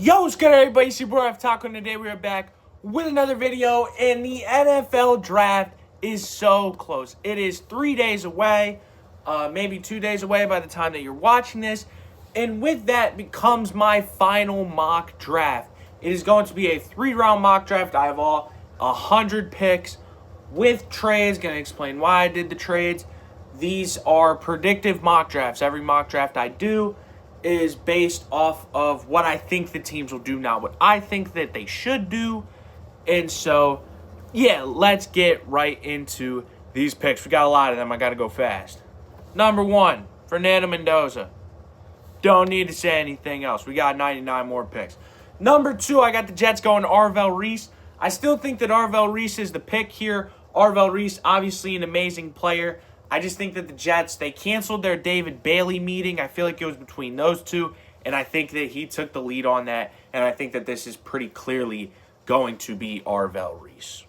Yo, what's good, everybody? It's your boy Reftaco, and today we are back with another video, and the NFL draft is so close. It is 3 days away, maybe 2 days away by the time that you're watching this, and with that becomes my final mock draft. It is going to be a 3-round mock draft. I have all 100 picks with trades. Going to explain why I did the trades. These are predictive mock drafts. Every mock draft I do is based off of what I think the teams will do, not what I think that they should do. And so, yeah, let's get right into these picks. We got a lot of them. I got to go fast. Number 1, Fernando Mendoza. Don't need to say anything else. We got 99 more picks. Number 2, I got the Jets going to Arvell Reese. I still think that Arvell Reese is the pick here. Arvell Reese, obviously an amazing player. I just think that the Jets, they canceled their David Bailey meeting. I feel like it was between those two, and I think that he took the lead on that, and I think that this is pretty clearly going to be Arvell Reese.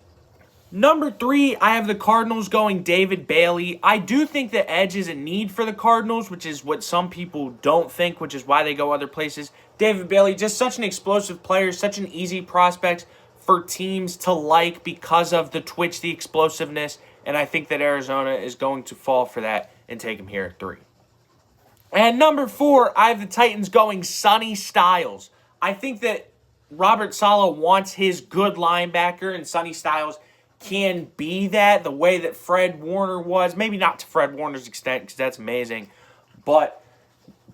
Number 3, I have the Cardinals going David Bailey. I do think that edge is a need for the Cardinals, which is what some people don't think, which is why they go other places. David Bailey, just such an explosive player, such an easy prospect for teams to like because of the twitch, the explosiveness, and I think that Arizona is going to fall for that and take him here at 3. And number 4, I have the Titans going Sonny Styles. I think that Robert Saleh wants his good linebacker, and Sonny Styles can be that the way that Fred Warner was. Maybe not to Fred Warner's extent, because that's amazing, but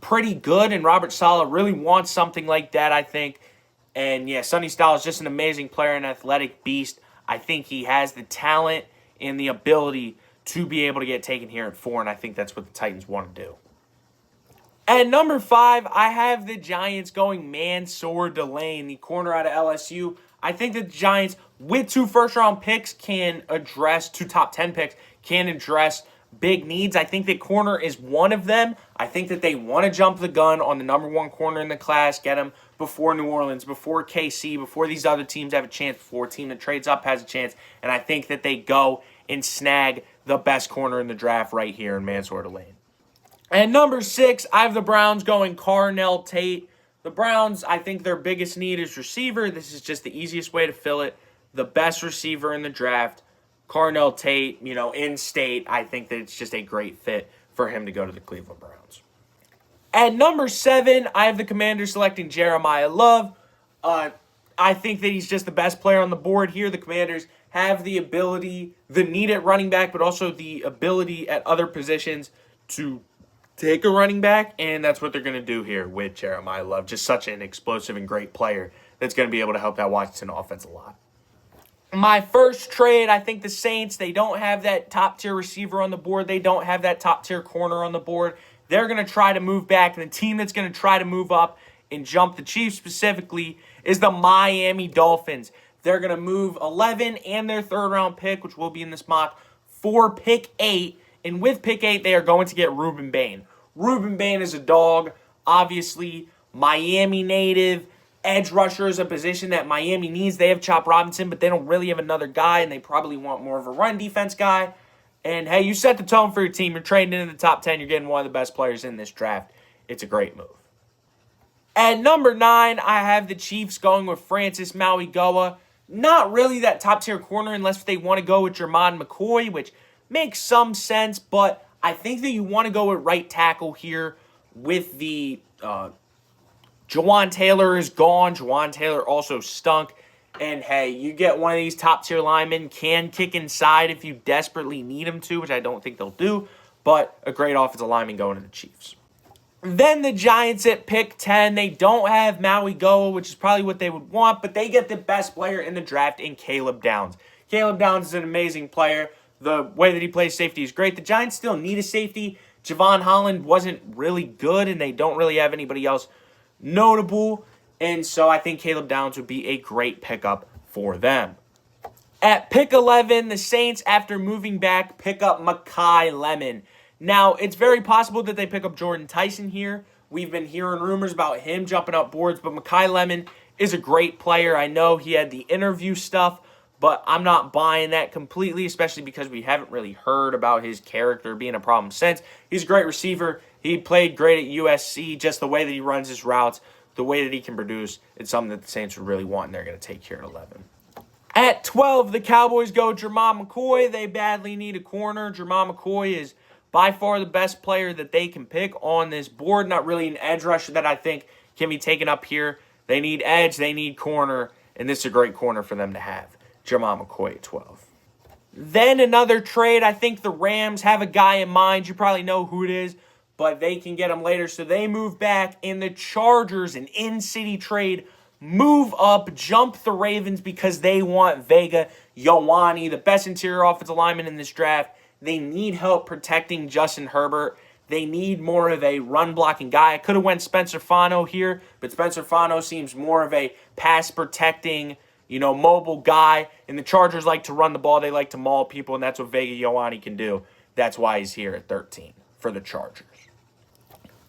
pretty good, and Robert Saleh really wants something like that, I think. And yeah, Sonny Styles is just an amazing player, an athletic beast. I think he has the talent and the ability to be able to get taken here at 4, and I think that's what the Titans want to do. At number 5, I have the Giants going Mansour Delane, the corner out of LSU. I think that the Giants, with 2 first-round picks, can address 2 top 10 picks, can address big needs. I think that corner is one of them. I think that they want to jump the gun on the number 1 corner in the class, get him before New Orleans, before KC, before these other teams have a chance, before a team that trades up has a chance. And I think that they go and snag the best corner in the draft right here in Mansour Delane. And number 6, I have the Browns going Carnell Tate. The Browns, I think their biggest need is receiver. This is just the easiest way to fill it. The best receiver in the draft, Carnell Tate, in state. I think that it's just a great fit for him to go to the Cleveland Browns. At number 7, I have the Commanders selecting Jeremiah Love. I think that he's just the best player on the board here. The Commanders have the ability, the need at running back, but also the ability at other positions to take a running back, and that's what they're going to do here with Jeremiah Love. Just such an explosive and great player that's going to be able to help that Washington offense a lot. My first trade, I think the Saints, they don't have that top-tier receiver on the board. They don't have that top-tier corner on the board. They're going to try to move back, and the team that's going to try to move up and jump the Chiefs specifically is the Miami Dolphins. They're going to move 11 and their 3rd-round pick, which will be in this mock, for pick 8. And with pick 8, they are going to get Ruben Bain. Ruben Bain is a dog, obviously, Miami native. Edge rusher is a position that Miami needs. They have Chop Robinson, but they don't really have another guy, and they probably want more of a run defense guy. And, hey, you set the tone for your team. You're trading into the top 10. You're getting one of the best players in this draft. It's a great move. At number 9, I have the Chiefs going with Francis Mauigoa. Not really that top-tier corner unless they want to go with Jermon McCoy, which makes some sense, but I think that you want to go with right tackle here with the Jawan Taylor is gone. Jawan Taylor also stunk. And, hey, you get one of these top-tier linemen, can kick inside if you desperately need him to, which I don't think they'll do, but a great offensive lineman going to the Chiefs. Then the Giants at pick 10. They don't have Mauigoa, which is probably what they would want, but they get the best player in the draft in Caleb Downs. Caleb Downs is an amazing player. The way that he plays safety is great. The Giants still need a safety. Javon Holland wasn't really good, and they don't really have anybody else notable. And so I think Caleb Downs would be a great pickup for them. At pick 11, the Saints, after moving back, pick up Mekhi Lemon. Now, it's very possible that they pick up Jordan Tyson here. We've been hearing rumors about him jumping up boards, but Mekhi Lemon is a great player. I know he had the interview stuff, but I'm not buying that completely, especially because we haven't really heard about his character being a problem since. He's a great receiver. He played great at USC, just the way that he runs his routes, the way that he can produce, it's something that the Saints would really want, and they're going to take here at 11. At 12, the Cowboys go Jermon McCoy. They badly need a corner. Jermon McCoy is by far the best player that they can pick on this board. Not really an edge rusher that I think can be taken up here. They need edge, they need corner, and this is a great corner for them to have. Jermon McCoy at 12. Then another trade. I think the Rams have a guy in mind. You probably know who it is, but they can get him later. So they move back, and the Chargers, an in-city trade, move up, jump the Ravens because they want Vega Ioane, the best interior offensive lineman in this draft. They need help protecting Justin Herbert. They need more of a run-blocking guy. I could have went Spencer Fano here, but Spencer Fano seems more of a pass-protecting, mobile guy. And the Chargers like to run the ball. They like to maul people, and that's what Vega Ioane can do. That's why he's here at 13 for the Chargers.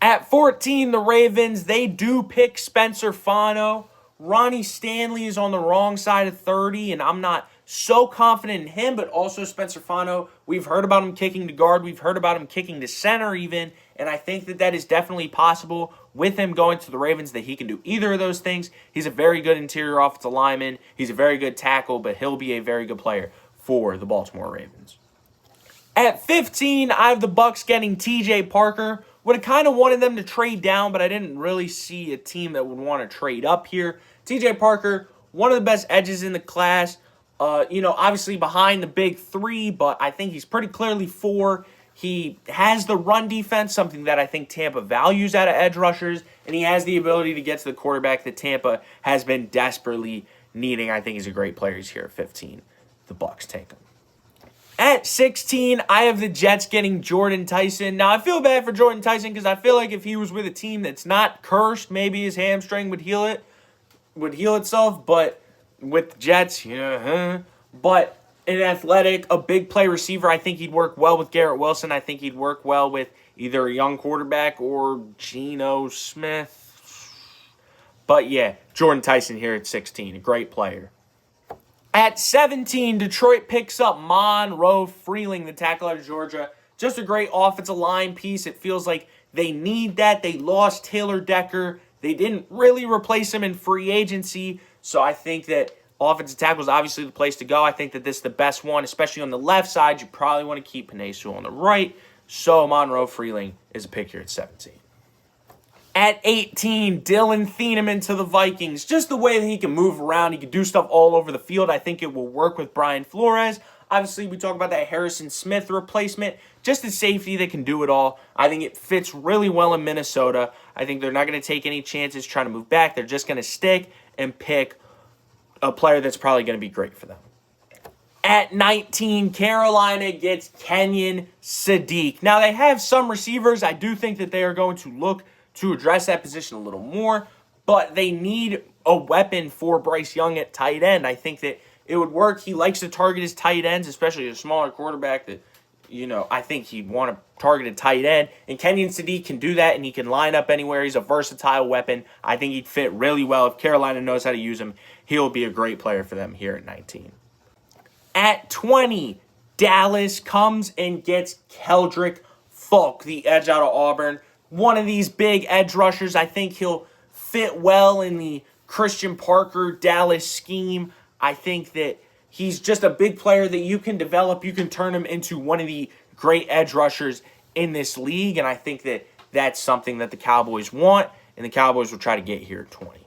At 14, the Ravens, they do pick Spencer Fano. Ronnie Stanley is on the wrong side of 30, and I'm not so confident in him, but also Spencer Fano. We've heard about him kicking to guard. We've heard about him kicking to center even, and I think that is definitely possible with him going to the Ravens that he can do either of those things. He's a very good interior offensive lineman. He's a very good tackle, but he'll be a very good player for the Baltimore Ravens. At 15, I have the Bucs getting T.J. Parker. Would have kind of wanted them to trade down, but I didn't really see a team that would want to trade up here. T.J. Parker, one of the best edges in the class. Obviously behind the big three, but I think he's pretty clearly 4. He has the run defense, something that I think Tampa values out of edge rushers, and he has the ability to get to the quarterback that Tampa has been desperately needing. I think he's a great player. He's here at 15. The Bucs take him. At 16, I have the Jets getting Jordan Tyson. Now, I feel bad for Jordan Tyson because I feel like if he was with a team that's not cursed, maybe his hamstring would heal itself, but with the Jets, But an athletic, a big play receiver, I think he'd work well with Garrett Wilson. I think he'd work well with either a young quarterback or Geno Smith. But yeah, Jordan Tyson here at 16, a great player. At 17, Detroit picks up Monroe Freeling, the tackle out of Georgia. Just a great offensive line piece. It feels like they need that. They lost Taylor Decker. They didn't really replace him in free agency. So I think that offensive tackle is obviously the place to go. I think that this is the best one, especially on the left side. You probably want to keep Penei Sewell on the right. So Monroe Freeling is a pick here at 17. At 18, Dylan Thieneman to the Vikings. Just the way that he can move around. He can do stuff all over the field. I think it will work with Brian Flores. Obviously, we talk about that Harrison Smith replacement. Just a safety that can do it all. I think it fits really well in Minnesota. I think they're not going to take any chances trying to move back. They're just going to stick and pick a player that's probably going to be great for them. At 19, Carolina gets Kenyon Sadiq. Now, they have some receivers. I do think that they are going to look to address that position a little more, but they need a weapon for Bryce Young at tight end. I think that it would work. He likes to target his tight ends, especially a smaller quarterback that, I think he'd want to target a tight end. And Kenyon Sadiq can do that, and he can line up anywhere. He's a versatile weapon. I think he'd fit really well. If Carolina knows how to use him, he'll be a great player for them here at 19. At 20, Dallas comes and gets Keldrick Falk, the edge out of Auburn. One of these big edge rushers. I think he'll fit well in the Christian Parker Dallas scheme. I think that he's just a big player that you can develop. You can turn him into one of the great edge rushers in this league, and I think that that's something that the Cowboys want, and the Cowboys will try to get here at 20.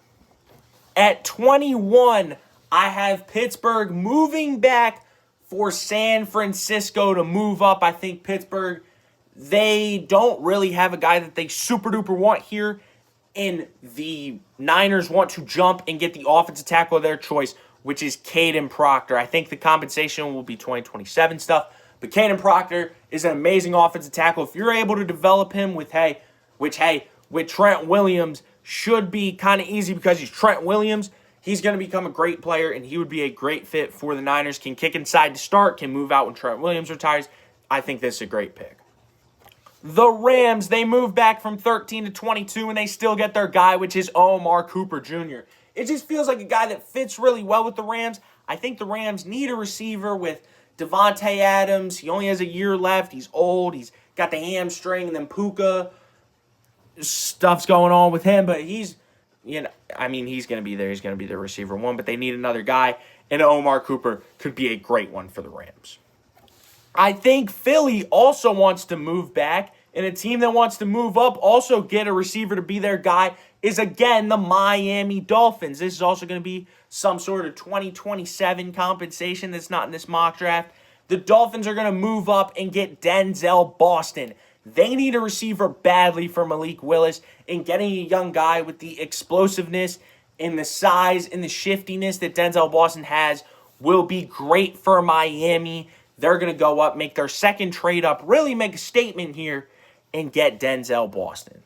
At 21, I have Pittsburgh moving back for San Francisco to move up. I think Pittsburgh, they don't really have a guy that they super duper want here, and the Niners want to jump and get the offensive tackle of their choice, which is Caden Proctor. I think the compensation will be 2027 stuff, but Caden Proctor is an amazing offensive tackle. If you're able to develop him with Trent Williams, should be kind of easy because he's Trent Williams. He's going to become a great player, and he would be a great fit for the Niners. Can kick inside to start, can move out when Trent Williams retires. I think this is a great pick. The Rams, they move back from 13 to 22, and they still get their guy, which is Omar Cooper Jr. It just feels like a guy that fits really well with the Rams. I think the Rams need a receiver with Devontae Adams. He only has a year left. He's old. He's got the hamstring, and then Puka stuff's going on with him, but he's I mean, he's going to be there. He's going to be the receiver one, but they need another guy, and Omar Cooper could be a great one for the Rams. I think Philly also wants to move back, and a team that wants to move up, also get a receiver to be their guy, is again the Miami Dolphins. This is also going to be some sort of 2027 compensation that's not in this mock draft. The Dolphins are going to move up and get Denzel Boston. They need a receiver badly for Malik Willis, and getting a young guy with the explosiveness and the size and the shiftiness that Denzel Boston has will be great for Miami. They're going to go up, make their second trade up, really make a statement here, and get Denzel Boston.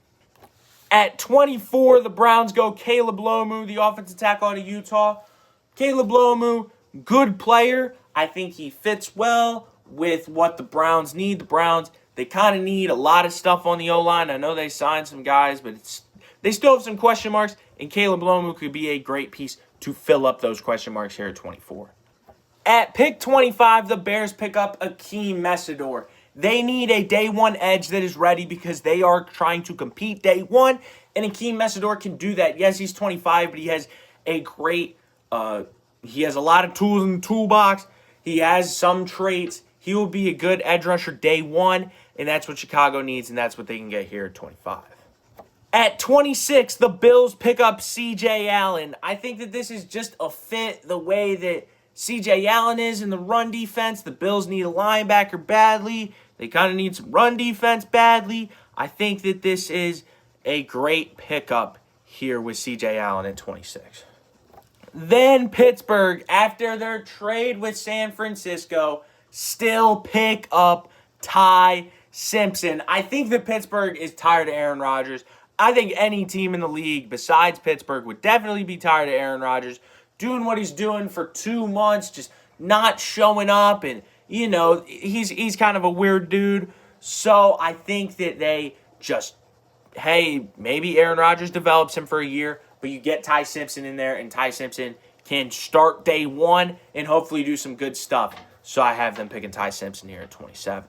At 24, the Browns go Caleb Lomu, the offensive tackle out of Utah. Caleb Lomu, good player. I think he fits well with what the Browns need. The Browns, they kind of need a lot of stuff on the O-line. I know they signed some guys, but they still have some question marks, and Caleb Lomu could be a great piece to fill up those question marks here at 24. At pick 25, the Bears pick up Akeem Mesidor. They need a day one edge that is ready because they are trying to compete day one, and Akeem Mesidor can do that. Yes, he's 25, but he has a great, he has a lot of tools in the toolbox. He has some traits. He will be a good edge rusher day one, and that's what Chicago needs, and that's what they can get here at 25. At 26, the Bills pick up C.J. Allen. I think that this is just a fit the way that C.J. Allen is in the run defense. The Bills need a linebacker badly. They kind of need some run defense badly. I think that this is a great pickup here with C.J. Allen at 26. Then Pittsburgh, after their trade with San Francisco, still pick up Ty Simpson. I think that Pittsburgh is tired of Aaron Rodgers. I think any team in the league besides Pittsburgh would definitely be tired of Aaron Rodgers doing what he's doing for 2 months, just not showing up, and, you know, he's kind of a weird dude. So I think that they just, hey, maybe Aaron Rodgers develops him for a year, but you get Ty Simpson in there, and Ty Simpson can start day one and hopefully do some good stuff. So I have them picking Ty Simpson here at 27.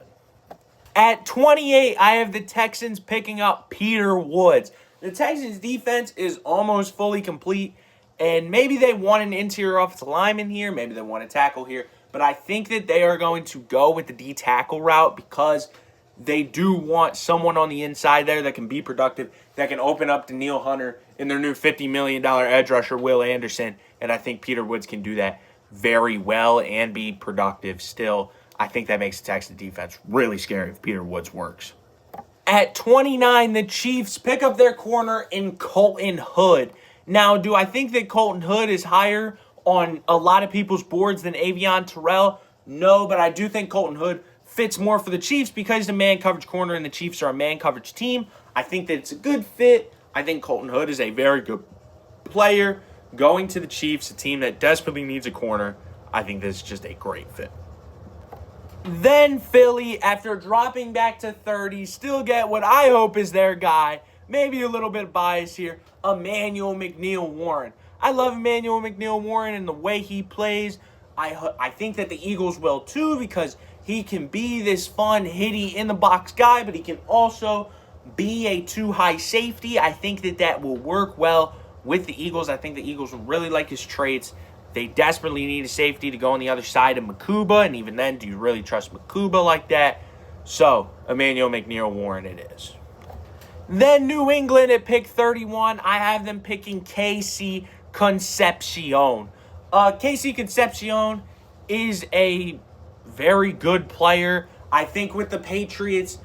At 28, I have the Texans picking up Peter Woods. The Texans' defense is almost fully complete, and maybe they want an interior offensive lineman here. Maybe they want a tackle here. But I think that they are going to go with the D-tackle route because they do want someone on the inside there that can be productive, that can open up to Neil Hunter and their new $50 million edge rusher, Will Anderson. And I think Peter Woods can do that very well and be productive still. I think that makes the Texans defense really scary if Peter Woods works. At 29, the Chiefs pick up their corner in Colton Hood. Now, do I think that Colton Hood is higher on a lot of people's boards than Avion Terrell? No, but I do think Colton Hood fits more for the Chiefs because he's a man coverage corner and the Chiefs are a man coverage team. I think that it's a good fit. I think Colton Hood is a very good player. Going to the Chiefs, a team that desperately needs a corner, I think this is just a great fit. Then Philly, after dropping back to 30, still get what I hope is their guy. Maybe a little bit biased here, Emmanuel McNeil-Warren. I love Emmanuel McNeil-Warren and the way he plays. I think that the Eagles will too because he can be this fun, hitty, in-the-box guy, but he can also be a too-high safety. I think that that will work well with the Eagles. I think the Eagles will really like his traits. They desperately need a safety to go on the other side of Makuba, and even then, do you really trust Makuba like that? So, Emmanuel McNeil-Warren it is. Then New England at pick 31, I have them picking Casey Concepcion. Casey Concepcion is a very good player. I think with the Patriots,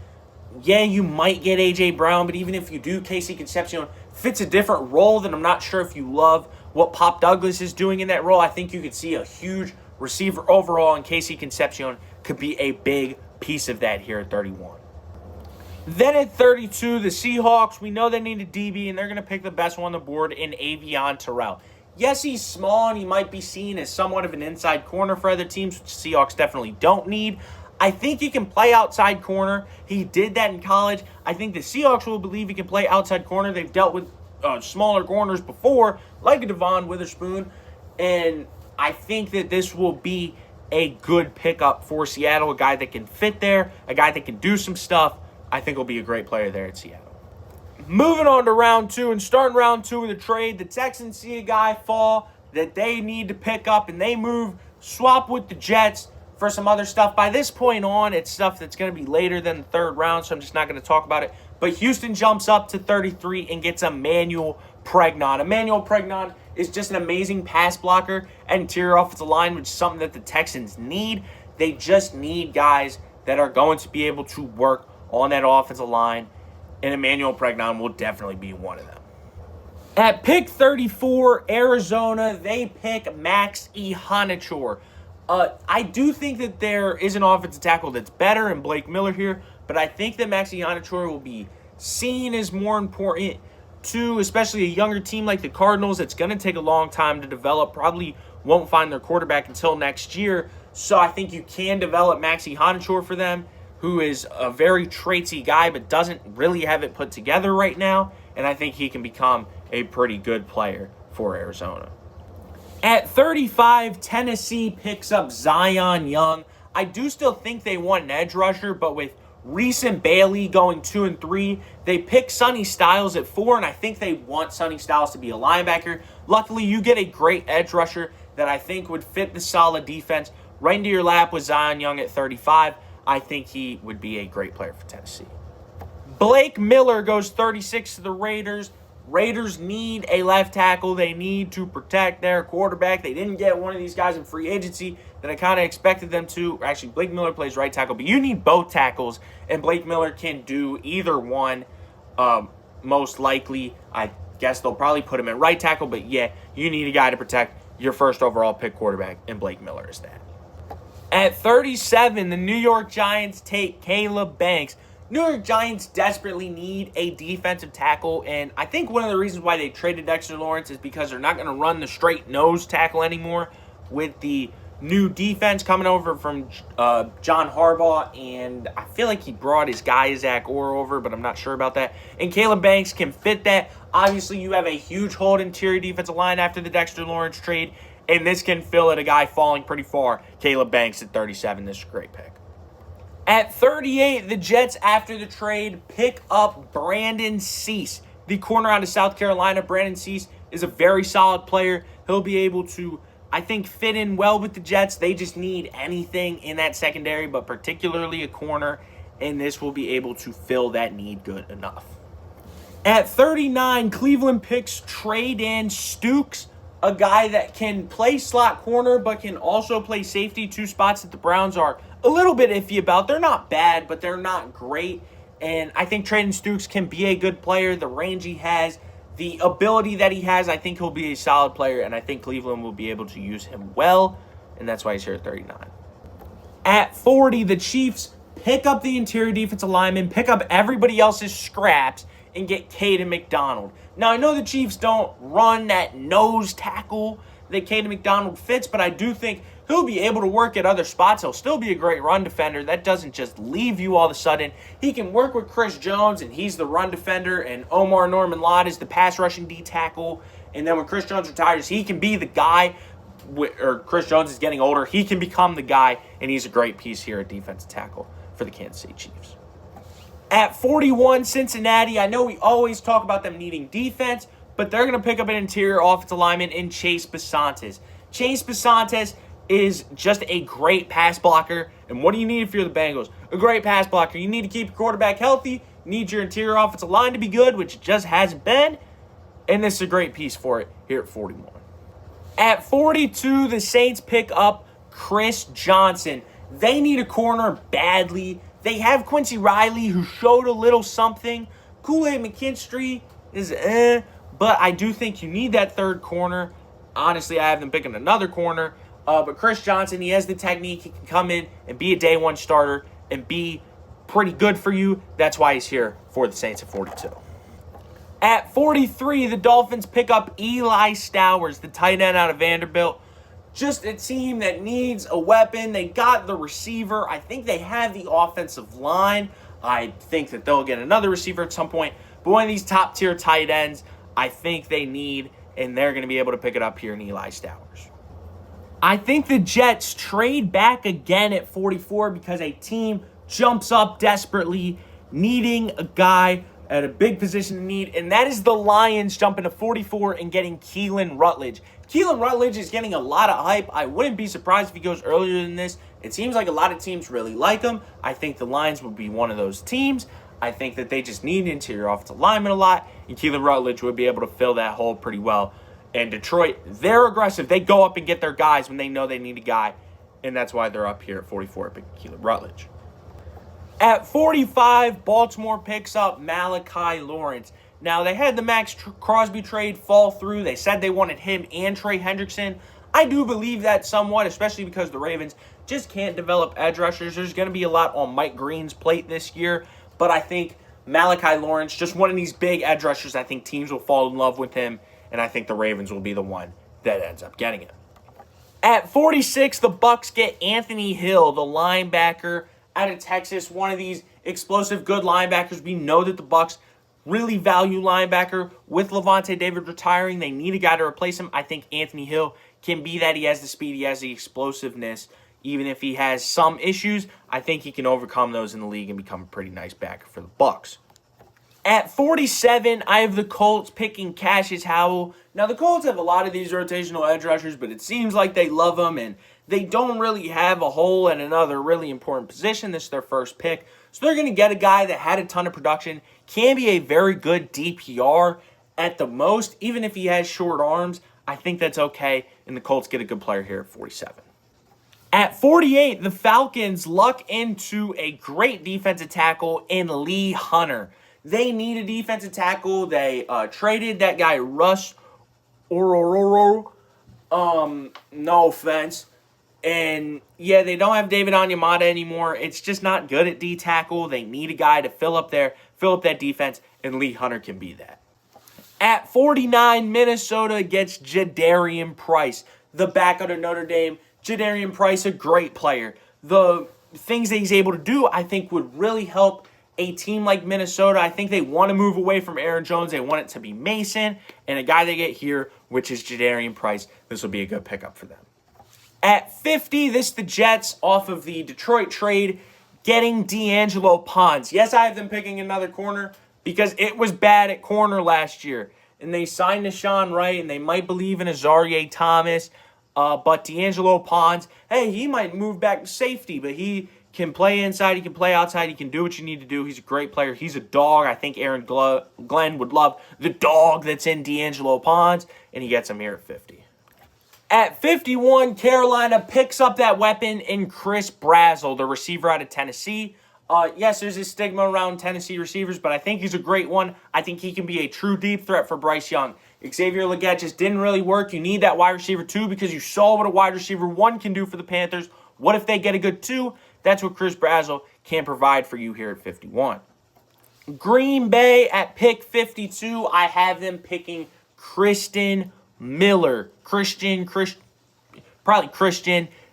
yeah, you might get A.J. Brown, but even if you do, Casey Concepcion fits a different role that I'm not sure if you love what Pop Douglas is doing in that role. I think you could see a huge receiver overall, and Casey Concepcion could be a big piece of that here at 31. Then at 32, the Seahawks, we know they need a DB, and they're going to pick the best one on the board in Avion Terrell. Yes, he's small, and he might be seen as somewhat of an inside corner for other teams, which the Seahawks definitely don't need. I think he can play outside corner. He did that in college. I think the Seahawks will believe he can play outside corner. They've dealt with smaller corners before, like a Devon Witherspoon, and I think that this will be a good pickup for Seattle, a guy that can fit there, a guy that can do some stuff. I think will be a great player there at Seattle. Moving on to round 2 and starting round 2 with a trade, the Texans see a guy fall that they need to pick up, and they swap with the Jets for some other stuff. By this point on, it's stuff that's going to be later than the 3rd round, so I'm just not going to talk about it. But Houston jumps up to 33 and gets Emmanuel Pregnon. Emmanuel Pregnon is just an amazing pass blocker and interior offensive line, which is something that the Texans need. They just need guys that are going to be able to work on that offensive line, and Emmanuel Pregnon will definitely be one of them. At pick 34, Arizona, they pick Max Ihanachor. I do think that there is an offensive tackle that's better in Blake Miller here, but I think that Max Ihanachor will be seen as more important to especially a younger team like the Cardinals. It's going to take a long time to develop, probably won't find their quarterback until next year. So I think you can develop Max Ihanachor for them, who is a very traitsy guy but doesn't really have it put together right now, and I think he can become a pretty good player for Arizona. At 35, Tennessee picks up Zion Young. I do still think they want an edge rusher, but with Reese and Bailey going 2 and 3, they pick Sonny Styles at 4, and I think they want Sonny Styles to be a linebacker. Luckily, you get a great edge rusher that I think would fit the solid defense right into your lap with Zion Young at 35. I think he would be a great player for Tennessee. Blake Miller goes 36 to the Raiders. Raiders need a left tackle. They need to protect their quarterback. They didn't get one of these guys in free agency that I kind of expected them to. Actually, Blake Miller plays right tackle, but you need both tackles, and Blake Miller can do either one most likely. I guess they'll probably put him at right tackle, but yeah, you need a guy to protect your first overall pick quarterback, and Blake Miller is that. At 37, the New York Giants take Caleb Banks. New York Giants desperately need a defensive tackle, and I think one of the reasons why they traded Dexter Lawrence is because they're not going to run the straight nose tackle anymore with the new defense coming over from John Harbaugh, and I feel like he brought his guy Zach Orr over, but I'm not sure about that. And Caleb Banks can fit that. Obviously, you have a huge hole in interior defensive line after the Dexter Lawrence trade, and this can fill at a guy falling pretty far. Caleb Banks at 37, this is a great pick. At 38, the Jets, after the trade, pick up Brandon Cease, the corner out of South Carolina. Brandon Cease is a very solid player. He'll be able to, I think, fit in well with the Jets. They just need anything in that secondary, but particularly a corner, and this will be able to fill that need good enough. At 39, Cleveland picks Trey Dan Stukes, a guy that can play slot corner but can also play safety, 2 spots that the Browns are a little bit iffy about. They're not bad, but they're not great. And I think Trey Dan Stukes can be a good player. The range he has, the ability that he has, I think he'll be a solid player, and I think Cleveland will be able to use him well, and that's why he's here at 39. At 40, the Chiefs pick up the interior defensive lineman, pick up everybody else's scraps, and get Caden McDonald. Now, I know the Chiefs don't run that nose tackle that Caden McDonald fits, but I do think he'll be able to work at other spots. He'll still be a great run defender. That doesn't just leave you all of a sudden. He can work with Chris Jones, and he's the run defender, and Omar Norman Lott is the pass rushing D tackle. And then when Chris Jones retires, he can be the guy, or Chris Jones is getting older, he can become the guy, and he's a great piece here at defensive tackle for the Kansas City Chiefs. At 41, Cincinnati, I know we always talk about them needing defense, but they're going to pick up an interior offensive lineman in Chase Basantes. Chase Basantes is just a great pass blocker, and what do you need if you're the Bengals? A great pass blocker. You need to keep your quarterback healthy, you need your interior offensive line to be good, which it just hasn't been, and this is a great piece for it here at 41. At 42, the Saints pick up Chris Johnson. They need a corner badly. They have Quincy Riley, who showed a little something. Kool-Aid McKinstry is but I do think you need that third corner. Honestly, I have them picking another corner. But Chris Johnson, he has the technique. He can come in and be a day one starter and be pretty good for you. That's why he's here for the Saints at 42. At 43, the Dolphins pick up Eli Stowers, the tight end out of Vanderbilt. Just a team that needs a weapon. They got the receiver. I think they have the offensive line. I think that they'll get another receiver at some point. But one of these top-tier tight ends, I think they need, and they're going to be able to pick it up here in Eli Stowers. I think the Jets trade back again at 44 because a team jumps up desperately, needing a guy at a big position of need, and that is the Lions jumping to 44 and getting Keelan Rutledge. Keelan Rutledge is getting a lot of hype. I wouldn't be surprised if he goes earlier than this. It seems like a lot of teams really like him. I think the Lions would be one of those teams. I think that they just need interior offensive linemen a lot, and Keelan Rutledge would be able to fill that hole pretty well. And Detroit, they're aggressive. They go up and get their guys when they know they need a guy, and that's why they're up here at 44 picking Keelan Rutledge. At 45, Baltimore picks up Malachi Lawrence. Now, they had the Max Crosby trade fall through. They said they wanted him and Trey Hendrickson. I do believe that somewhat, especially because the Ravens just can't develop edge rushers. There's going to be a lot on Mike Green's plate this year, but I think Malachi Lawrence, just one of these big edge rushers, I think teams will fall in love with him, and I think the Ravens will be the one that ends up getting him. At 46, the Bucs get Anthony Hill, the linebacker out of Texas, one of these explosive, good linebackers. We know that the Bucs really value linebacker. With Levante David retiring, they need a guy to replace him. I think Anthony Hill can be that. He has the speed, he has the explosiveness. Even if he has some issues, I think he can overcome those in the league and become a pretty nice backer for the Bucs. At 47, I have the Colts picking Cassius Howell. Now, the Colts have a lot of these rotational edge rushers, but it seems like they love them, and they don't really have a hole at another really important position. This is their first pick. So they're going to get a guy that had a ton of production, can be a very good DPR at the most. Even if he has short arms, I think that's okay, and the Colts get a good player here at 47. At 48, the Falcons luck into a great defensive tackle in Lee Hunter. They need a defensive tackle. They traded that guy, Russ Orororo. No offense. And, yeah, they don't have David Onyemata anymore. It's just not good at D-tackle. They need a guy to fill up that defense, and Lee Hunter can be that. At 49, Minnesota gets Jadarian Price, the back out of Notre Dame. Jadarian Price, a great player. The things that he's able to do, I think, would really help a team like Minnesota. I think they want to move away from Aaron Jones. They want it to be Mason and a guy they get here, which is Jadarian Price. This will be a good pickup for them. At 50, this is the Jets off of the Detroit trade getting D'Angelo Ponds. Yes, I have them picking another corner because it was bad at corner last year. And they signed Deshaun Wright, and they might believe in Azareye'h Thomas. But D'Angelo Ponds, hey, he might move back to safety, but he can play inside, he can play outside, he can do what you need to do. He's a great player. He's a dog. I think Aaron Glenn would love the dog that's in D'Angelo Ponds, and he gets him here at 50. At 51, Carolina picks up that weapon in Chris Brazzell, the receiver out of Tennessee. Yes, there's a stigma around Tennessee receivers, but I think he's a great one. I think he can be a true deep threat for Bryce Young. Xavier Legette just didn't really work. You need that wide receiver 2 because you saw what a wide receiver 1 can do for the Panthers. What if they get a good 2? That's what Chris Brazzell can provide for you here at 51. Green Bay at pick 52, I have them picking Christian Miller. Christian,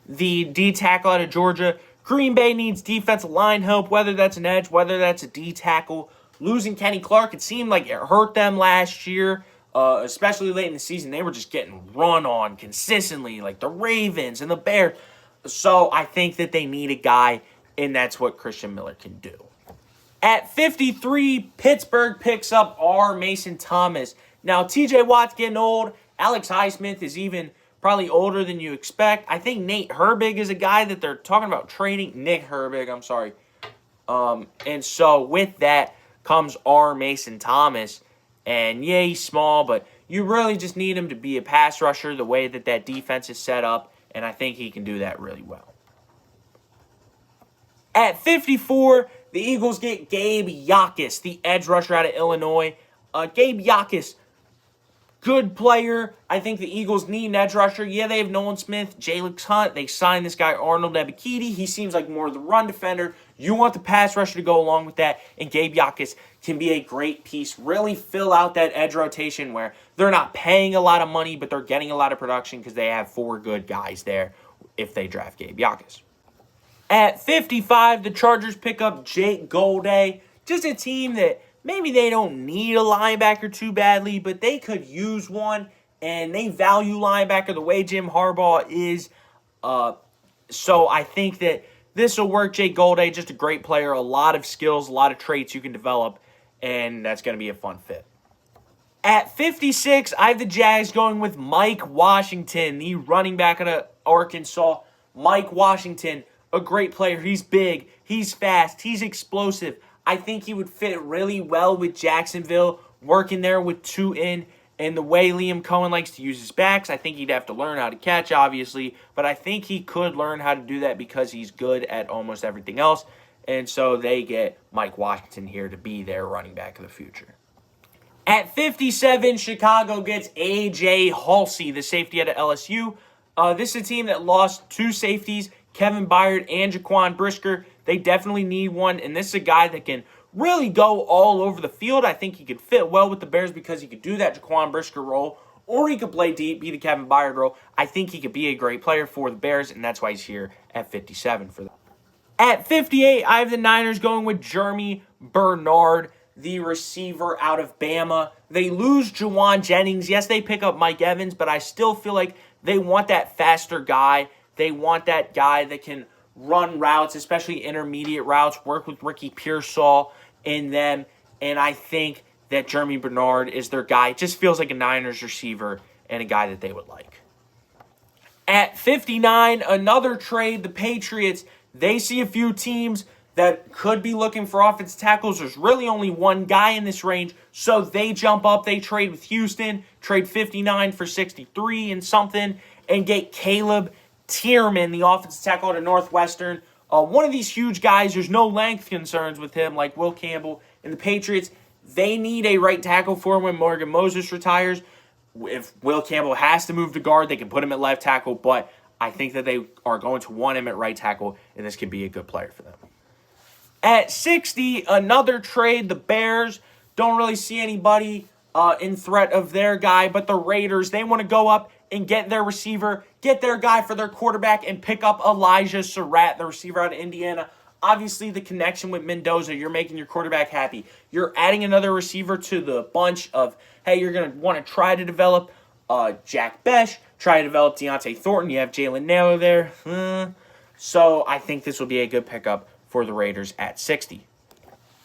the D tackle out of Georgia. Green Bay needs defensive line help, whether that's an edge, whether that's a D tackle. Losing Kenny Clark, it seemed like it hurt them last year, especially late in the season. They were just getting run on consistently, like the Ravens and the Bears. So I think that they need a guy, and that's what Christian Miller can do. At 53, Pittsburgh picks up R. Mason Thomas. Now, TJ Watt's getting old. Alex Highsmith is even probably older than you expect. I think Nate Herbig is a guy that they're talking about trading. Nick Herbig, I'm sorry. And so with that comes R. Mason Thomas. And yeah, he's small, but you really just need him to be a pass rusher the way that defense is set up. And I think he can do that really well. At 54, the Eagles get Gabe Yakis, the edge rusher out of Illinois. Gabe Yakis, good player. I think the Eagles need an edge rusher. Yeah, they have Nolan Smith, Jalen Hunt. They signed this guy, Arnold Ebiketie. He seems like more of the run defender. You want the pass rusher to go along with that, and Gabe Yakis can be a great piece. Really fill out that edge rotation where they're not paying a lot of money, but they're getting a lot of production because they have 4 good guys there if they draft Gabe Yakis. At 55, the Chargers pick up Jake Golday. Just a team that maybe they don't need a linebacker too badly, but they could use one, and they value linebacker the way Jim Harbaugh is. So I think that this will work. Jake Golday, just a great player, a lot of skills, a lot of traits you can develop, and that's going to be a fun fit. At 56, I have the Jags going with Mike Washington, the running back out of Arkansas. Mike Washington, a great player. He's big, he's fast, he's explosive. I think he would fit really well with Jacksonville, working there with two in. And the way Liam Cohen likes to use his backs, I think he'd have to learn how to catch, obviously. But I think he could learn how to do that because he's good at almost everything else. And so they get Mike Washington here to be their running back of the future. At 57, Chicago gets A.J. Halsey, the safety out of LSU. This is a team that lost two safeties, Kevin Byard and Jaquan Brisker. They definitely need one, and this is a guy that can really go all over the field. I think he could fit well with the Bears because he could do that Jaquan Brisker role, or he could play deep, be the Kevin Byard role. I think he could be a great player for the Bears, and that's why he's here at 57 for them. At 58, I have the Niners going with Jeremy Bernard, the receiver out of Bama. They lose Juwan Jennings. Yes, they pick up Mike Evans, but I still feel like they want that faster guy. They want that guy that can run routes, especially intermediate routes, work with Ricky Pearsall in them. And I think that Jeremy Bernard is their guy. It just feels like a Niners receiver and a guy that they would like. At 59, another trade. The Patriots, they see a few teams that could be looking for offensive tackles. There's really only one guy in this range, so they jump up. They trade with Houston, trade 59 for 63 and something, and get Caleb Tierman, the offensive tackle out of Northwestern. One of these huge guys, there's no length concerns with him like Will Campbell. And the Patriots, they need a right tackle for him when Morgan Moses retires. If Will Campbell has to move to guard, they can put him at left tackle, but I think that they are going to want him at right tackle, and this could be a good player for them. At 60, another trade. The Bears don't really see anybody in threat of their guy, but the Raiders, they want to go up and get their receiver, get their guy for their quarterback, and pick up Elijah Surratt, the receiver out of Indiana. Obviously, the connection with Mendoza, you're making your quarterback happy. You're adding another receiver to the bunch of, hey, you're going to want to try to develop Jack Besh, try to develop Deontay Thornton. You have Jalen Naylor there. So I think this will be a good pickup for the Raiders at 60.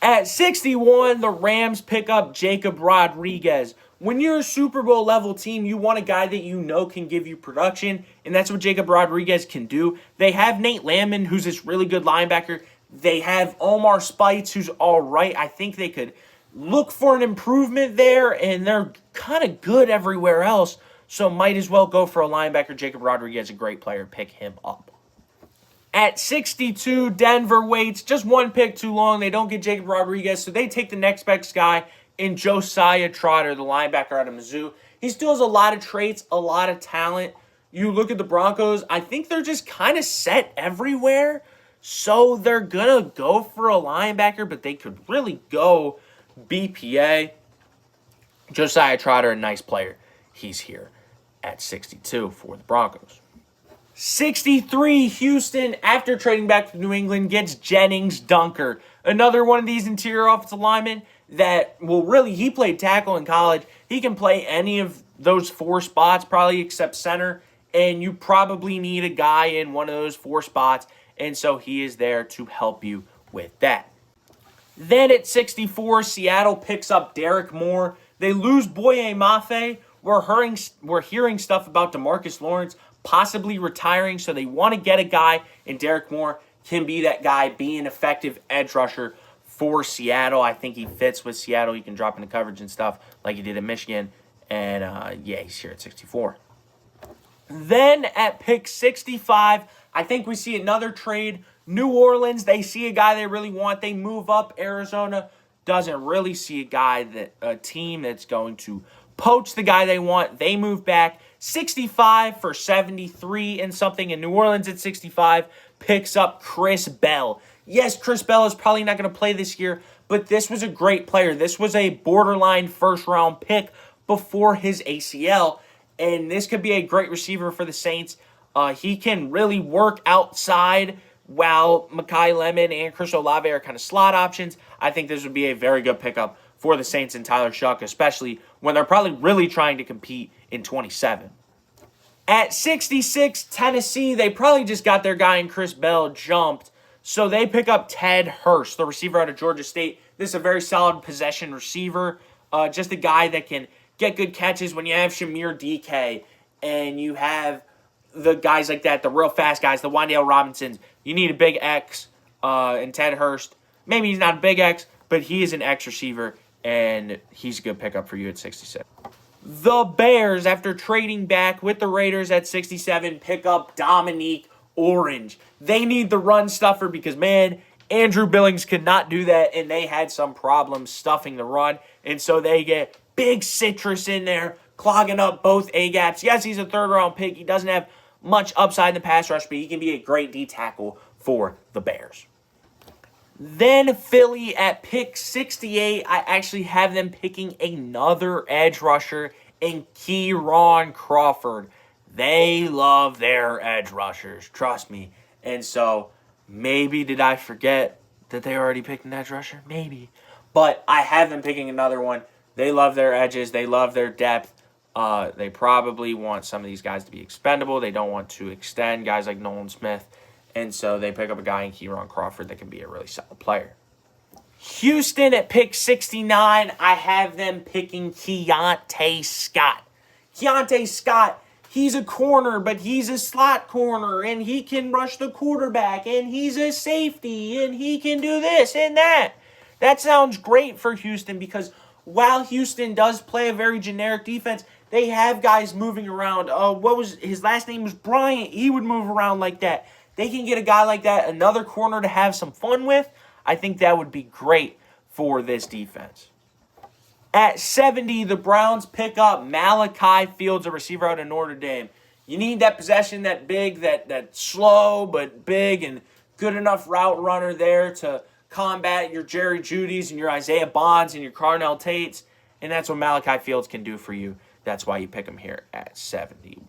At 61, the Rams pick up Jacob Rodriguez. When you're a Super Bowl level team, you want a guy that you know can give you production, and that's what Jacob Rodriguez can do. They have Nate Landman, who's this really good linebacker. They have Omar Speights, who's all right. I think they could look for an improvement there, and they're kind of good everywhere else, so might as well go for a linebacker. Jacob Rodriguez, a great player. Pick him up. At 62, Denver waits just one pick too long. They don't get Jacob Rodriguez, so they take the next best guy in Josiah Trotter, the linebacker out of Mizzou. He still has a lot of traits, a lot of talent. You look at the Broncos, I think they're just kind of set everywhere, so they're going to go for a linebacker, but they could really go BPA. Josiah Trotter, a nice player. He's here at 62 for the Broncos. 63, Houston, after trading back to New England, gets Jennings Dunker. Another one of these interior offensive linemen that he played tackle in college. He can play any of those four spots, probably except center, and you probably need a guy in one of those four spots, and so he is there to help you with that. Then at 64, Seattle picks up Derek Moore. They lose Boye Mafe. We're hearing stuff about DeMarcus Lawrence possibly retiring, so they want to get a guy, and Derek Moore can be that guy, be an effective edge rusher for Seattle. I think he fits with Seattle. He can drop into coverage and stuff like he did in Michigan, and he's here at 64. Then at pick 65, I think we see another trade. New Orleans, they see a guy they really want. They move up. Arizona doesn't really see a team that's going to poach the guy they want. They move back 65 for 73 and something. And New Orleans at 65 picks up Chris Bell. Yes, Chris Bell is probably not going to play this year, but this was a great player. This was a borderline first-round pick before his ACL, and this could be a great receiver for the Saints. He can really work outside while Mekhi Lemon and Chris Olave are kind of slot options. I think this would be a very good pickup for the Saints and Tyler Shuck, especially when they're probably really trying to compete in 27. At 66, Tennessee, they probably just got their guy in Chris Bell jumped, so they pick up Ted Hurst, the receiver out of Georgia State. This is a very solid possession receiver. Just a guy that can get good catches when you have Shamir DK and you have the guys like that, the real fast guys, the Wan'Dale Robinsons. You need a big X and Ted Hurst. Maybe he's not a big X, but he is an X receiver, and he's a good pickup for you at 66. The Bears, after trading back with the Raiders at 67, pick up Dominique Orange. They need the run stuffer because, man, Andrew Billings could not do that, and they had some problems stuffing the run, and so they get big citrus in there, clogging up both A-gaps. Yes, he's a third-round pick. He doesn't have much upside in the pass rush, but he can be a great D-tackle for the Bears. Then Philly at pick 68, I actually have them picking another edge rusher in Kieran Crawford. They love their edge rushers, trust me. And so maybe did I forget that they already picked an edge rusher? Maybe. But I have them picking another one. They love their edges. They love their depth. They probably want some of these guys to be expendable. They don't want to extend guys like Nolan Smith. And so they pick up a guy in Kieran Crawford that can be a really solid player. Houston at pick 69, I have them picking Keontae Scott. Keontae Scott, he's a corner, but he's a slot corner, and he can rush the quarterback, and he's a safety, and he can do this and that. That sounds great for Houston because while Houston does play a very generic defense, they have guys moving around. His last name was Bryant. He would move around like that. They can get a guy like that, another corner to have some fun with. I think that would be great for this defense. At 70, the Browns pick up Malachi Fields, a receiver out of Notre Dame. You need that possession, that big, that slow but big and good enough route runner there to combat your Jerry Judys and your Isaiah Bonds and your Carnell Tates. And that's what Malachi Fields can do for you. That's why you pick him here at 70.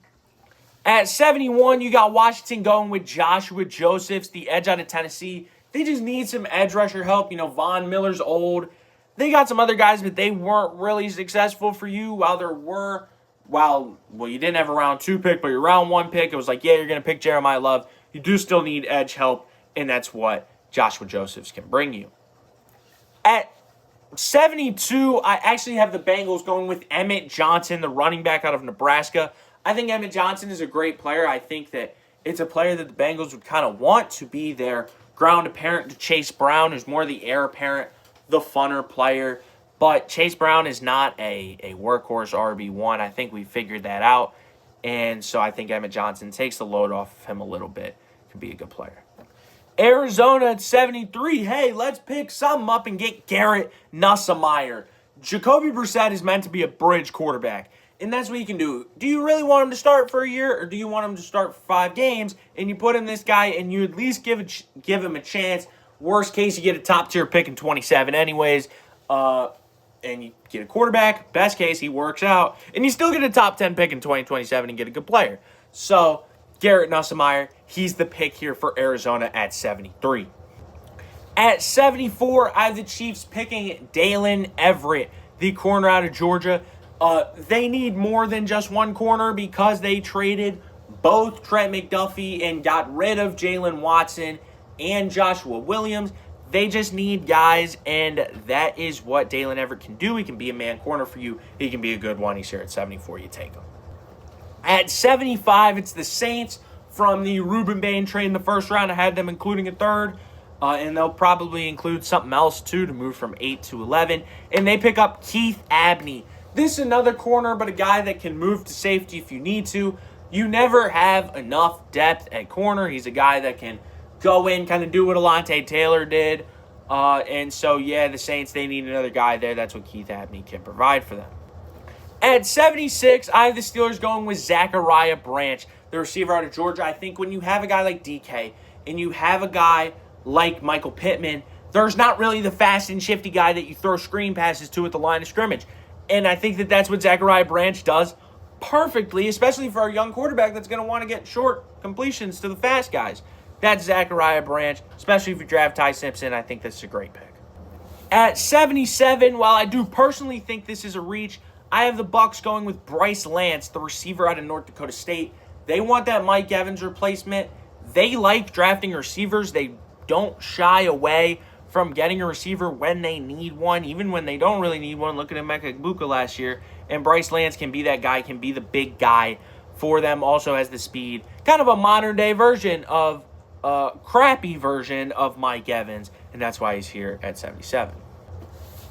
At 71, you got Washington going with Joshua Josephs, the edge out of Tennessee. They just need some edge rusher help. You know, Von Miller's old. They got some other guys, but they weren't really successful for you. While you didn't have a round 2 pick, but your round 1 pick, it was like, yeah, you're going to pick Jeremiah Love. You do still need edge help, and that's what Joshua Josephs can bring you. At 72, I actually have the Bengals going with Emmett Johnson, the running back out of Nebraska. I think Emmett Johnson is a great player. I think that it's a player that the Bengals would kind of want to be their ground apparent to Chase Brown, who's more the heir apparent, the funner player. But Chase Brown is not a workhorse RB1. I think we figured that out. And so I think Emmett Johnson takes the load off of him a little bit. Could be a good player. Arizona at 73. Hey, let's pick something up and get Garrett Nussmeier. Jacoby Brissett is meant to be a bridge quarterback. And that's what you can do. Do you really want him to start for a year, or do you want him to start for 5 games, and you put in this guy, and you at least give him a chance? Worst case, you get a top-tier pick in 27 anyways, and you get a quarterback. Best case, he works out, and you still get a top 10 pick in 2027 and get a good player. So, Garrett Nussmeier, he's the pick here for Arizona at 73. At 74, I have the Chiefs picking Dalen Everett, the corner out of Georgia. They need more than just one corner because they traded both Trent McDuffie and got rid of Jalen Watson and Joshua Williams. They just need guys, and that is what Dalen Everett can do. He can be a man corner for you. He can be a good one. He's here at 74. You take him. At 75, it's the Saints from the Ruben Bain trade in the first round. I had them including a third. And they'll probably include something else, too, to move from 8 to 11. And they pick up Keith Abney. This is another corner, but a guy that can move to safety if you need to. You never have enough depth at corner. He's a guy that can go in, kind of do what Alontae Taylor did. And so, yeah, the Saints, they need another guy there. That's what Keith Abney can provide for them. At 76, I have the Steelers going with Zachariah Branch, the receiver out of Georgia. I think when you have a guy like DK and you have a guy like Michael Pittman, there's not really the fast and shifty guy that you throw screen passes to at the line of scrimmage. And I think that that's what Zachariah Branch does perfectly, especially for a young quarterback that's going to want to get short completions to the fast guys. That's Zachariah Branch, especially if you draft Ty Simpson. I think that's a great pick. At 77, while I do personally think this is a reach, I have the Bucs going with Bryce Lance, the receiver out of North Dakota State. They want that Mike Evans replacement. They like drafting receivers. They don't shy away from getting a receiver when they need one, even when they don't really need one. Look at Emeka Egbuka last year. And Bryce Lance can be that guy, can be the big guy for them, also has the speed. Kind of a modern-day version of, crappy version of Mike Evans, and that's why he's here at 77.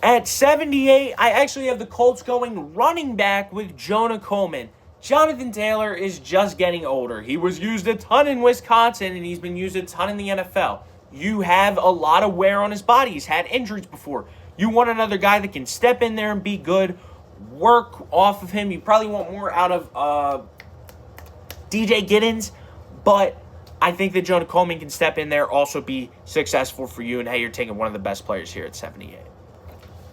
At 78, I actually have the Colts going running back with Jonah Coleman. Jonathan Taylor is just getting older. He was used a ton in Wisconsin, and he's been used a ton in the NFL. You have a lot of wear on his body. He's had injuries before. You want another guy that can step in there and be good, work off of him. You probably want more out of DJ Giddens, but I think that Jonah Coleman can step in there, also be successful for you, and hey, you're taking one of the best players here at 78.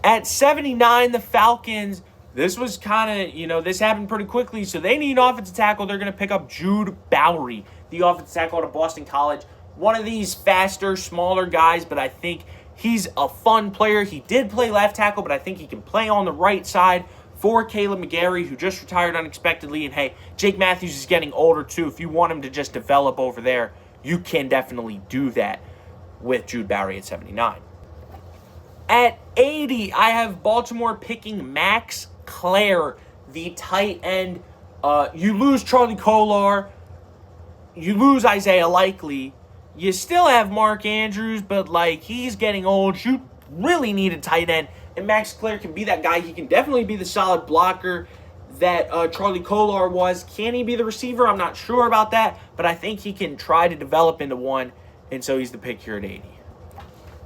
At 79, the Falcons, this was kind of, this happened pretty quickly, so they need an offensive tackle. They're going to pick up Jude Bowery, the offensive tackle out of Boston College. One of these faster, smaller guys, but I think he's a fun player. He did play left tackle, but I think he can play on the right side for Caleb McGarry, who just retired unexpectedly. And hey, Jake Matthews is getting older too. If you want him to just develop over there, you can definitely do that with Jude Bowery at 79. At 80, I have Baltimore picking Max Clare, the tight end. You lose Charlie Kolar. You lose Isaiah Likely. You still have Mark Andrews, but, he's getting old. You really need a tight end, and Max Clare can be that guy. He can definitely be the solid blocker that Charlie Kolar was. Can he be the receiver? I'm not sure about that, but I think he can try to develop into one, and so he's the pick here at 80.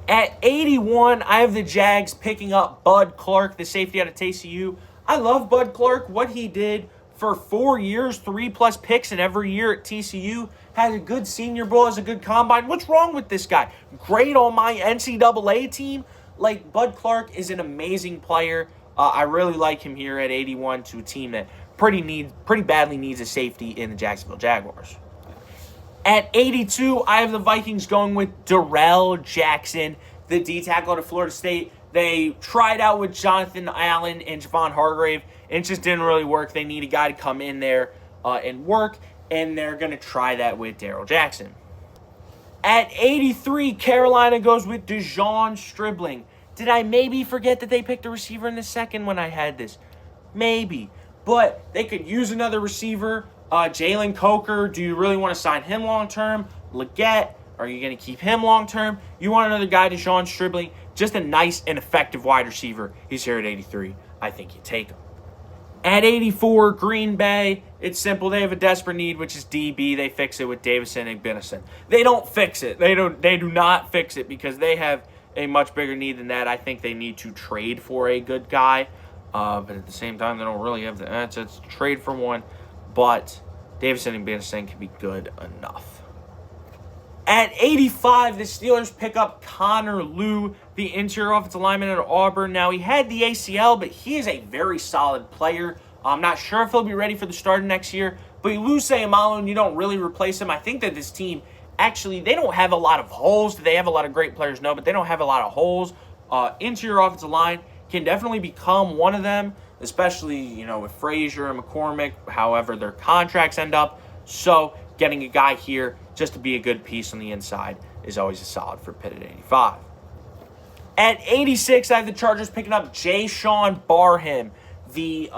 At 81, I have the Jags picking up Bud Clark, the safety out of TCU. I love Bud Clark. What he did for 4 years, 3+ picks in every year at TCU, had a good Senior Bowl, has a good combine. What's wrong with this guy? Great on my NCAA team. Bud Clark is an amazing player. I really like him here at 81 to a team that pretty badly needs a safety in the Jacksonville Jaguars. At 82, I have the Vikings going with Darrell Jackson, the D-tackle out of Florida State. They tried out with Jonathan Allen and Javon Hargrave, and it just didn't really work. They need a guy to come in there and work, and they're going to try that with Darrell Jackson. At 83, Carolina goes with Dejon Stribling. Did I maybe forget that they picked a receiver in the second when I had this? Maybe. But they could use another receiver. Jalen Coker, do you really want to sign him long-term? Leggett, are you going to keep him long-term? You want another guy, Dejon Stribling, just a nice and effective wide receiver. He's here at 83. I think you take him. At 84, Green Bay, it's simple. They have a desperate need, which is DB. They fix it with Davison and Benison. They don't fix it. They do not fix it because they have a much bigger need than that. I think they need to trade for a good guy. But at the same time, they don't really have the assets to trade for one. But Davison and Benison can be good enough. At 85, the Steelers pick up Connor Lew, the interior offensive lineman at Auburn. Now, he had the ACL, but he is a very solid player. I'm not sure if he'll be ready for the start of next year, but you lose Sayamalo and you don't really replace him. I think that this team, actually, they don't have a lot of holes. They have a lot of great players, no, but they don't have a lot of holes. Interior offensive line can definitely become one of them, especially, with Frazier and McCormick, however their contracts end up. So getting a guy here just to be a good piece on the inside is always a solid for Pitt at 85. At 86, I have the Chargers picking up Jay-Sean Barham, the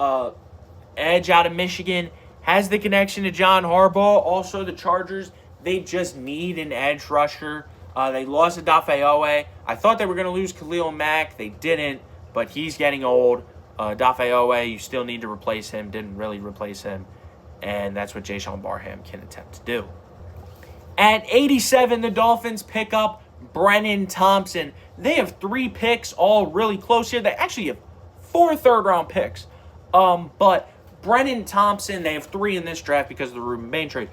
edge out of Michigan, has the connection to John Harbaugh. Also, the Chargers, they just need an edge rusher. They lost Adafeowe. I thought they were going to lose Khalil Mack. They didn't, but he's getting old. Adafeowe, you still need to replace him. Didn't really replace him. And that's what Jay-Sean Barham can attempt to do. At 87, the Dolphins pick up Brennan Thompson. They have 3 picks, all really close here. They actually have 4 third-round picks. But Brennan Thompson, they have 3 in this draft because of the Ruben Bain trade.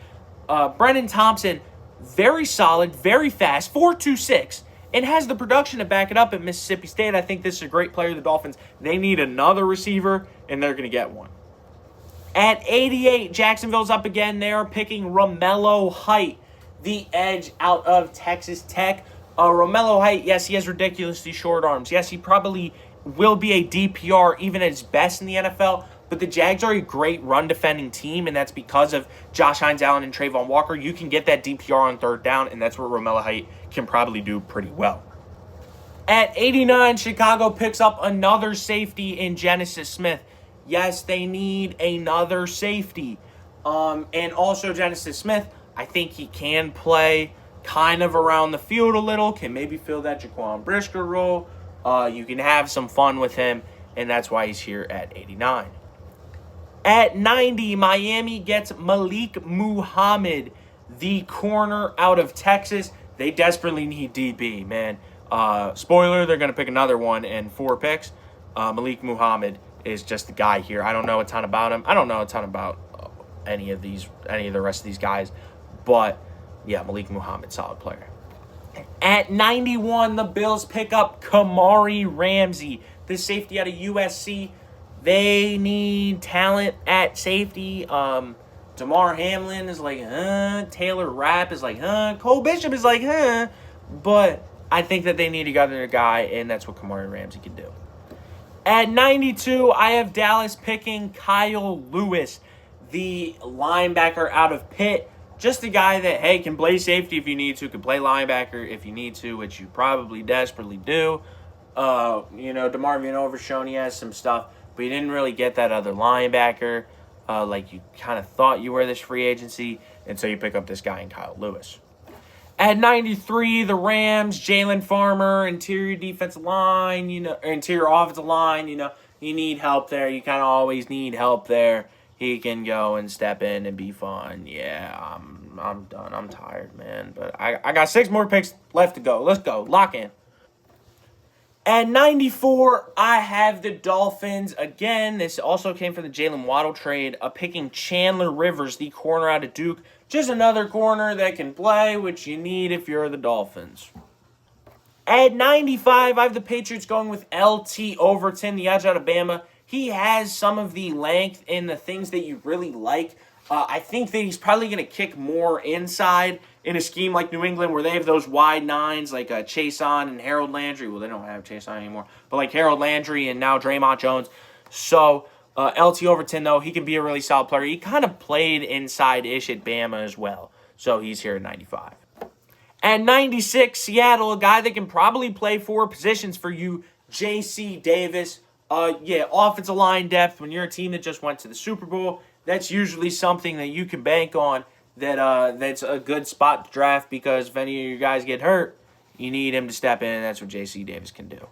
Brennan Thompson, very solid, very fast, 4.26, and has the production to back it up at Mississippi State. I think this is a great player. The Dolphins, they need another receiver, and they're going to get one. At 88, Jacksonville's up again. They are picking Romello Height, the edge out of Texas Tech. Romello Height, yes, he has ridiculously short arms. Yes, he probably will be a DPR even at his best in the NFL, but the Jags are a great run-defending team, and that's because of Josh Hines-Allen and Trayvon Walker. You can get that DPR on third down, and that's what Romello Height can probably do pretty well. At 89, Chicago picks up another safety in Genesis Smith. Yes, they need another safety. And also Genesis Smith, I think he can play kind of around the field a little, can maybe fill that Jaquan Brisker role. You can have some fun with him, and that's why he's here at 89. At 90, Miami gets Malik Muhammad, the corner out of Texas. They desperately need DB, man. Spoiler, they're going to pick another one in 4 picks. Malik Muhammad is just the guy here. I don't know a ton about him. I don't know a ton about any of the rest of these guys. But, yeah, Malik Muhammad, solid player. At 91, the Bills pick up Kamari Ramsey, the safety out of USC. They need talent at safety. Damar Hamlin is like, Taylor Rapp is like, Cole Bishop is like, But I think that they need another guy, and that's what Kamari Ramsey can do. At 92, I have Dallas picking Kyle Lewis, the linebacker out of Pitt. Just a guy that, hey, can play safety if you need to, can play linebacker if you need to, which you probably desperately do. DeMarvin Overshone, he has some stuff, but you didn't really get that other linebacker like you kind of thought you were this free agency, and so you pick up this guy in Kyle Lewis. At 93, the Rams, Jalen Farmer, interior defensive line, interior offensive line, you need help there. You kind of always need help there. He can go and step in and be fun. Yeah, I'm done. I'm tired, man. But I got 6 more picks left to go. Let's go. Lock in. At 94, I have the Dolphins. Again, this also came from the Jalen Waddle trade. Picking Chandler Rivers, the corner out of Duke. Just another corner that can play, which you need if you're the Dolphins. At 95, I have the Patriots going with LT Overton, the edge out of Bama. He has some of the length and the things that you really like. I think that he's probably going to kick more inside in a scheme like New England where they have those wide nines like Chason and Harold Landry. Well, they don't have Chason anymore. But like Harold Landry and now Draymond Jones. So LT Overton, though, he can be a really solid player. He kind of played inside-ish at Bama as well. So he's here at 95. At 96, Seattle, a guy that can probably play 4 positions for you, J.C. Davis. Offensive line depth. When you're a team that just went to the Super Bowl, that's usually something that you can bank on. That's a good spot to draft because if any of your guys get hurt, you need him to step in, and that's what J.C. Davis can do.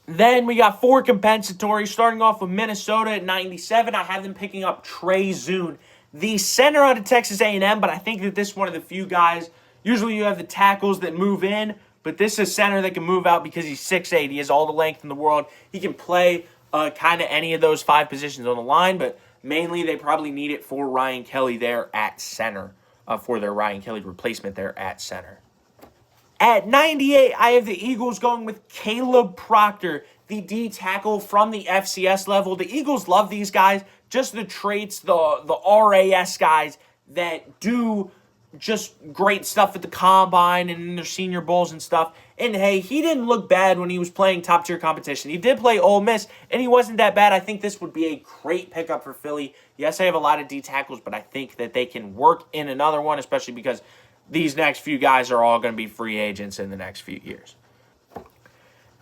Then we got 4 compensatory, starting off with Minnesota at 97. I have them picking up Trey Zune, the center out of Texas A&M, but I think that this is one of the few guys. Usually you have the tackles that move in, but this is a center that can move out because he's 6'8". He has all the length in the world. He can play kind of any of those 5 positions on the line, but mainly they probably need it for Ryan Kelly there at center, for their Ryan Kelly replacement there at center. At 98, I have the Eagles going with Caleb Proctor, the D tackle from the FCS level. The Eagles love these guys, just the traits, the RAS guys that do just great stuff at the combine and in their senior bowls and stuff. And hey, he didn't look bad when he was playing top tier competition. He did play Ole Miss, and he wasn't that bad. I think this would be a great pickup for Philly. Yes, I have a lot of D tackles, but I think that they can work in another one, especially because these next few guys are all going to be free agents in the next few years.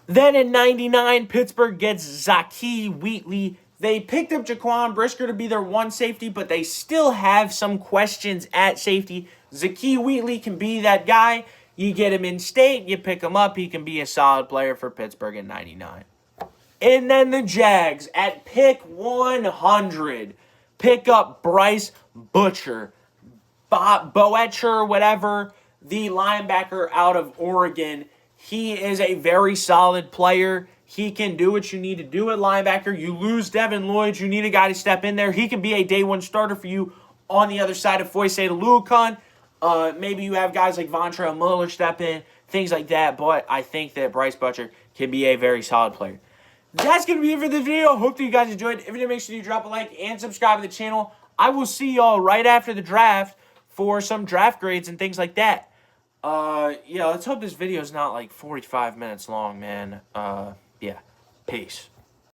Then in 99, Pittsburgh gets Zaki Wheatley. They picked up Jaquan Brisker to be their one safety, but they still have some questions at safety. Zaki Wheatley can be that guy. You get him in state, you pick him up, he can be a solid player for Pittsburgh in 99. And then the Jags at pick 100 pick up Bryce Butcher, Boetcher, whatever, the linebacker out of Oregon. He is a very solid player. He can do what you need to do at linebacker. You lose Devin Lloyd, you need a guy to step in there. He can be a day one starter for you on the other side of Foyce Aluakon. Maybe you have guys like Vontrell Miller step in, things like that. But I think that Bryce Butcher can be a very solid player. That's going to be it for the video. Hope that you guys enjoyed. If you did, make sure you drop a like and subscribe to the channel. I will see y'all right after the draft for some draft grades and things like that. Let's hope this video is not like 45 minutes long, man. Peace.